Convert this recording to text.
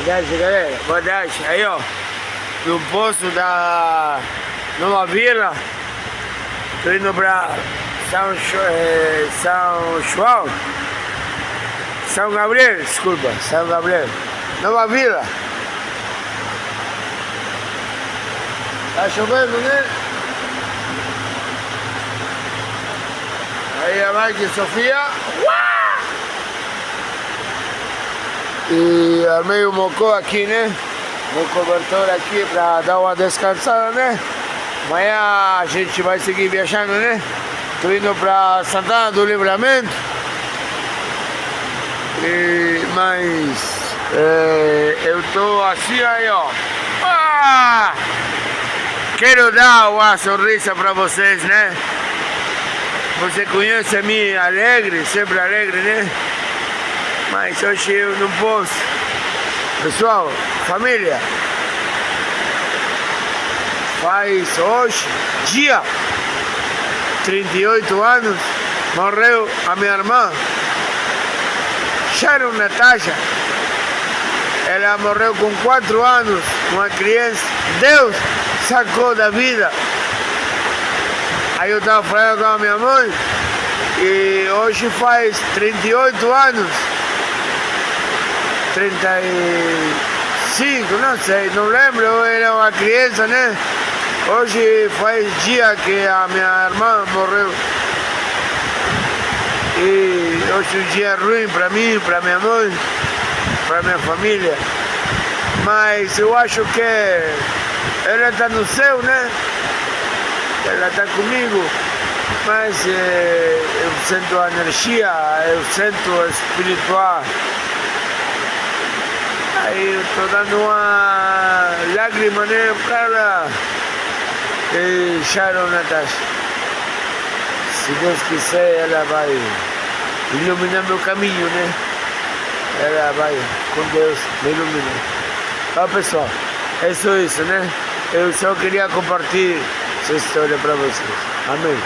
tarde, galera. Boa tarde. Aí, ó, no posto da Nova Vila. Tô indo pra São Gabriel, desculpa, São Gabriel. Nova Vila. Tá chovendo, né? Aí a Mike e Sofia. E armei o mocô aqui, né? No cobertor aqui pra dar uma descansada, né? Amanhã a gente vai seguir viajando, né? Tô indo pra Santana do Livramento. Mas eu tô assim aí, ó. Quero dar uma sorriso pra vocês, né? Você conhece a mim alegre, sempre alegre, né? Mas hoje eu não posso. Pessoal, família, faz hoje, dia 38 anos, morreu a minha irmã, Sharon Natasha. Ela morreu com 4 anos, uma criança. Deus sacou da vida. Aí eu estava falando com a minha mãe, e hoje faz 38 anos, 35, não sei, não lembro, eu era uma criança, né? Hoje faz dia que a minha irmã morreu. E hoje é um dia ruim para mim, para minha mãe, para minha família. Mas eu acho que ela está no céu, né? Ela está comigo, mas eu sinto a energia, eu sinto o espiritual. Aí eu estou dando uma lágrima, né, para Sharon Natasha. Se Deus quiser, ela vai iluminar meu caminho, né? Ela vai, com Deus, me iluminar. Tá, pessoal, é só isso, né? Eu só queria compartilhar essa história para vocês. Amém.